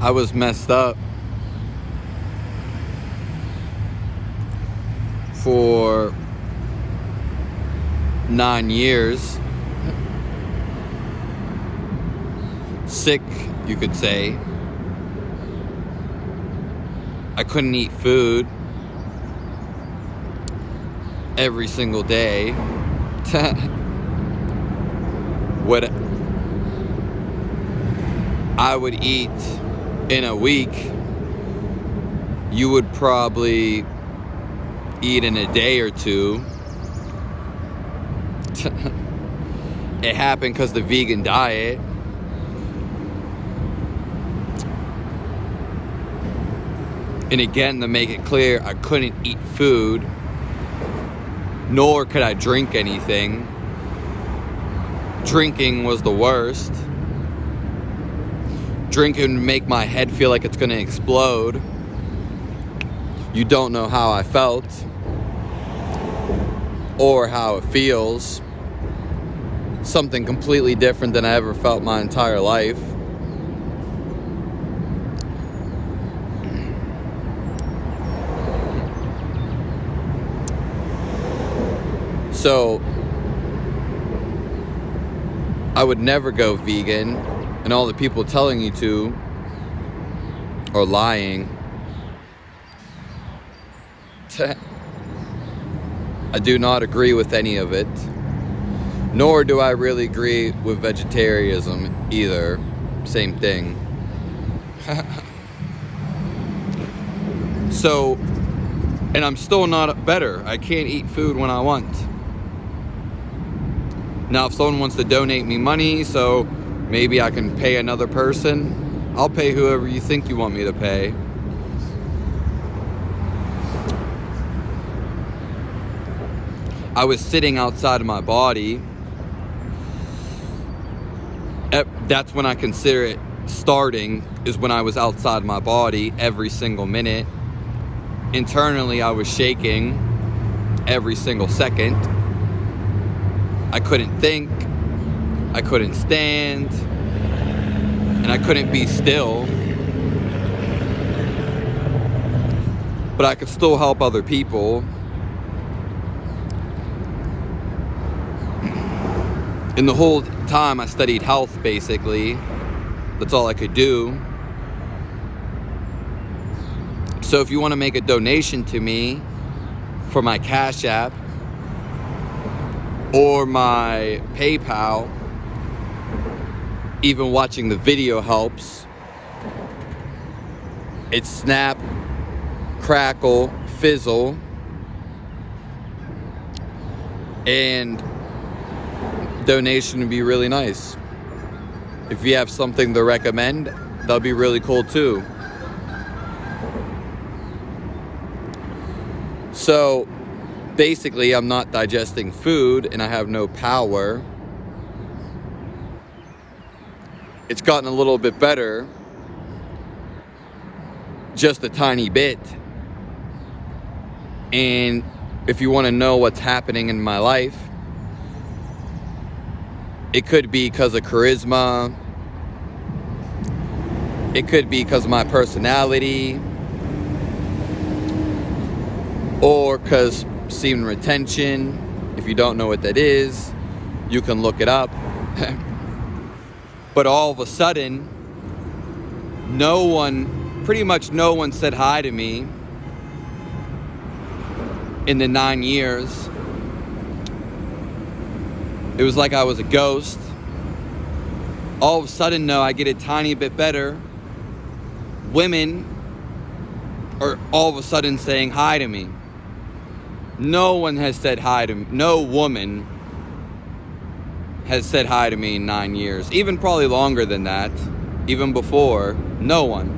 I was messed up for 9 years. Sick, you could say. I couldn't eat food every single day. What I would eat in a week, you would probably eat in a day or two. It happened because the vegan diet. And again, to make it clear, I couldn't eat food, nor could I drink anything. Drinking was the worst. Drinking would make my head feel like it's gonna explode. You don't know how I felt or how it feels. Something completely different than I ever felt my entire life. So I would never go vegan, and all the people telling you to are lying. I do not agree with any of it, nor do I really agree with vegetarianism either. Same thing. So, and I'm still not better. I can't eat food when I want. Now, if someone wants to donate me money so maybe I can pay another person, I'll pay whoever you think you want me to pay. I was sitting outside of my body. That's when I consider it starting, is when I was outside my body every single minute. Internally, I was shaking every single second. I couldn't think, I couldn't stand, and I couldn't be still. But I could still help other people. And the whole time I studied health, basically. That's all I could do. So if you want to make a donation to me for my Cash App or my PayPal, even watching the video helps. It's Snap, Crackle, Fizzle, and donation would be really nice. If you have something to recommend, that'll be really cool too. So basically, I'm not digesting food and I have no power. It's gotten a little bit better, just a tiny bit. And if you want to know what's happening in my life, it could be because of charisma. It could be because of my personality. Or because semen retention. If you don't know what that is, you can look it up. But all of a sudden, pretty much no one said hi to me in the 9 years. It was like I was a ghost. All of a sudden, no, I get a tiny bit better. Women are all of a sudden saying hi to me. No one has said hi to me. No woman has said hi to me in 9 years. Even probably longer than that. Even before. No one.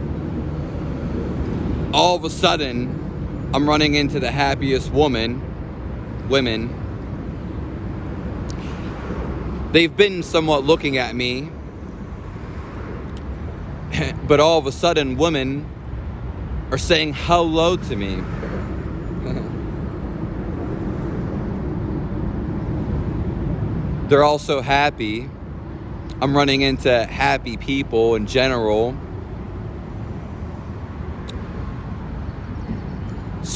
All of a sudden, I'm running into the happiest women. They've been somewhat looking at me. But all of a sudden, women are saying hello to me. They're also happy. I'm running into happy people in general.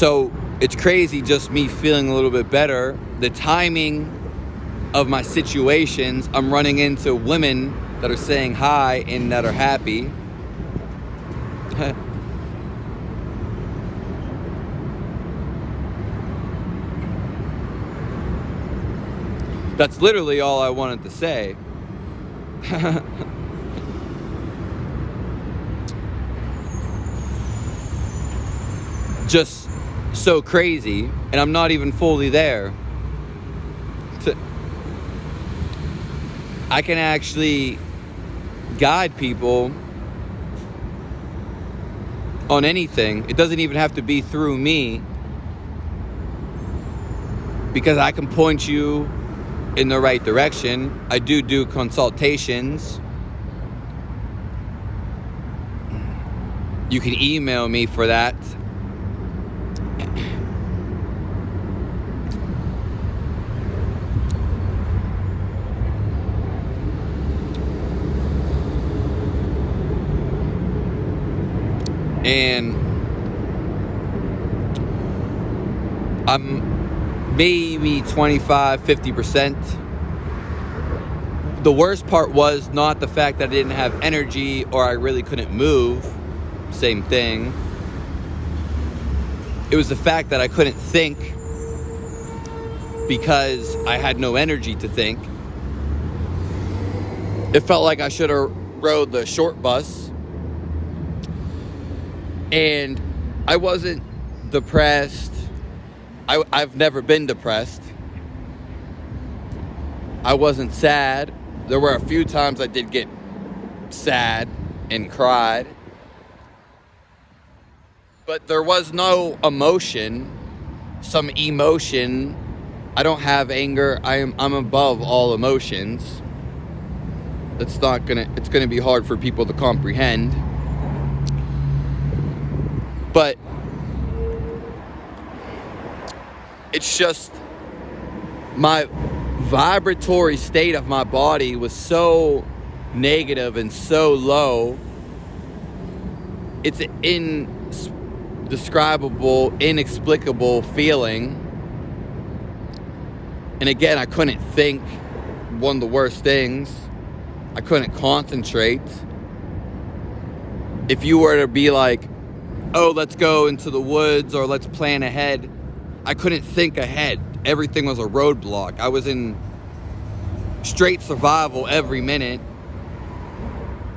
So it's crazy just me feeling a little bit better. The timing of my situations, I'm running into women that are saying hi and that are happy. That's literally all I wanted to say. Just so crazy, and I'm not even fully there. I can actually guide people on anything. It doesn't even have to be through me, because I can point you in the right direction. I do consultations. You can email me for that. And I'm maybe 25-50%. The worst part was not the fact that I didn't have energy or I really couldn't move. Same thing. It was the fact that I couldn't think because I had no energy to think. It felt like I should have rode the short bus. And I wasn't depressed. I've never been depressed. I wasn't sad. There were a few times I did get sad and cried. But there was no emotion. Some emotion. I don't have anger. I'm above all emotions. It's gonna be hard for people to comprehend. But it's just my vibratory state of my body was so negative and so low. It's an indescribable, inexplicable feeling. And again, I couldn't think. One of the worst things. I couldn't concentrate. If you were to be like, oh, let's go into the woods or let's plan ahead, I couldn't think ahead. Everything was a roadblock. I was in straight survival every minute.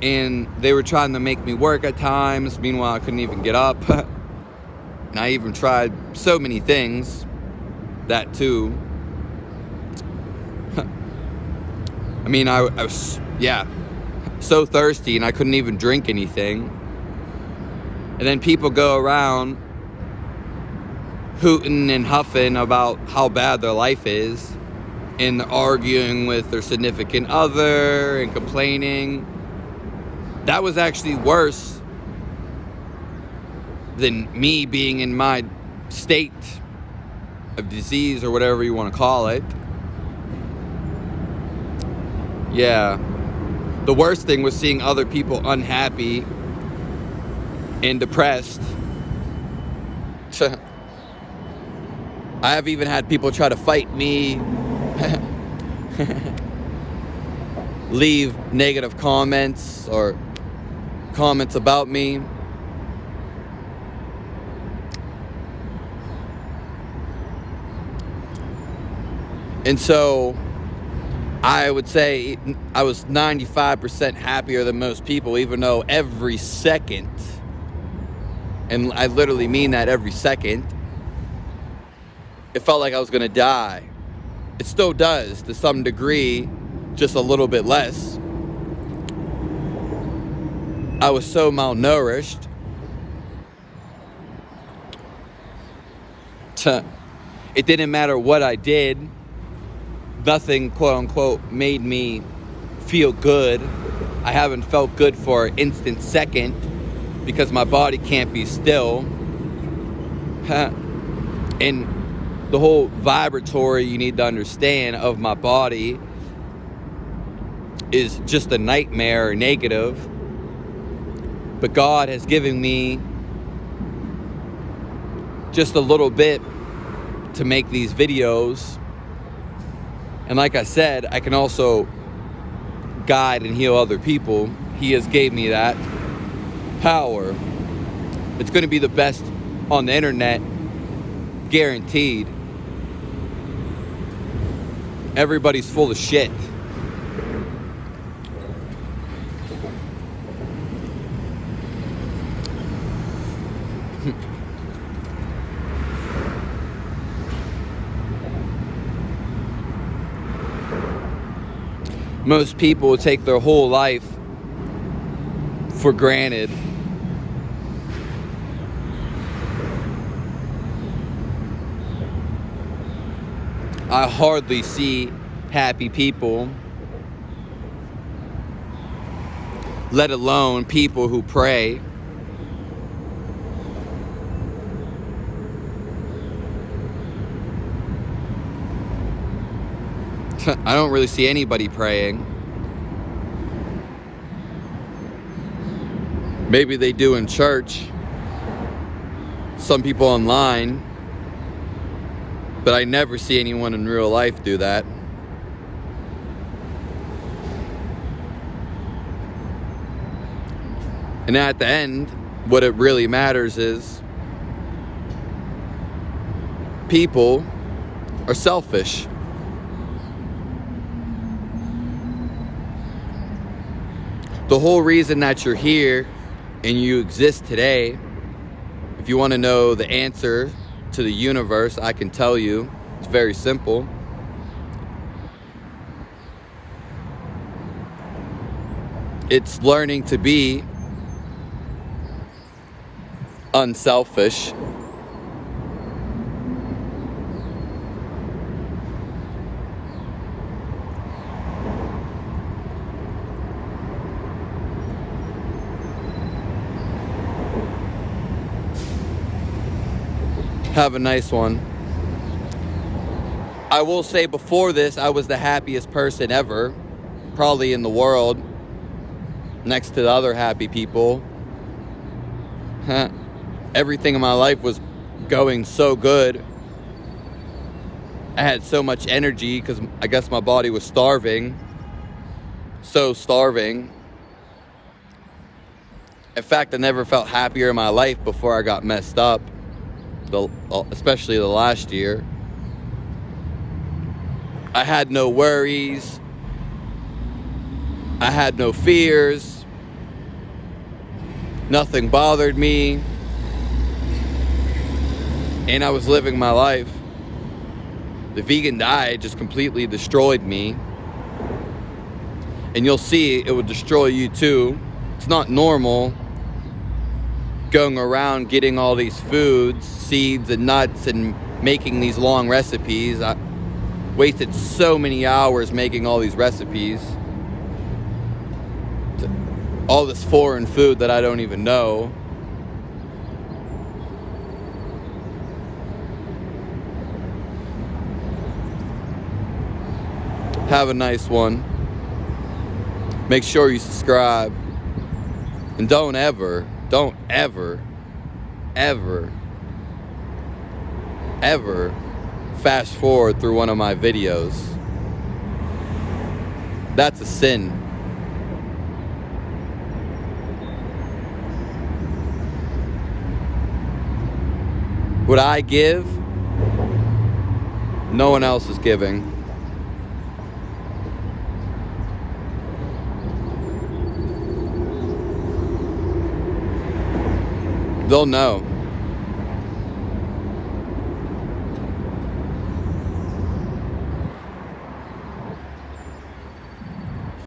And they were trying to make me work at times. Meanwhile, I couldn't even get up. And I even tried so many things. That too. I mean, I was, so thirsty and I couldn't even drink anything. And then people go around hooting and huffing about how bad their life is and arguing with their significant other and complaining. That was actually worse than me being in my state of disease or whatever you want to call it. Yeah. The worst thing was seeing other people unhappy and depressed. I have even had people try to fight me, leave negative comments or comments about me. And so I would say I was 95% happier than most people, even though every second, and I literally mean that, every second, it felt like I was going to die. It still does to some degree, just a little bit less. I was so malnourished. It didn't matter what I did. Nothing, quote unquote, made me feel good. I haven't felt good for an instant second because my body can't be still. And the whole vibratory, you need to understand, of my body is just a nightmare or negative. But God has given me just a little bit to make these videos. And like I said, I can also guide and heal other people. He has gave me that power. It's going to be the best on the internet, guaranteed. Everybody's full of shit. Most people take their whole life for granted. I hardly see happy people, let alone people who pray. I don't really see anybody praying. Maybe they do in church. Some people online. But I never see anyone in real life do that. And at the end, what it really matters is people are selfish. The whole reason that you're here and you exist today, if you want to know the answer to the universe, I can tell you. It's very simple. It's learning to be unselfish. Have a nice one. I will say before this, I was the happiest person ever, probably in the world, next to the other happy people. Everything in my life was going so good. I had so much energy because I guess my body was starving. So starving. In fact, I never felt happier in my life before I got messed up. Especially the last year. I had no worries. I had no fears. Nothing bothered me. And I was living my life. The vegan diet just completely destroyed me. And you'll see it would destroy you too. It's not normal going around getting all these foods, seeds and nuts, and making these long recipes. I wasted so many hours making all these recipes. All this foreign food that I don't even know. Have a nice one. Make sure you subscribe. And don't ever fast forward through one of my videos. That's a sin. What I give, no one else is giving. They'll know.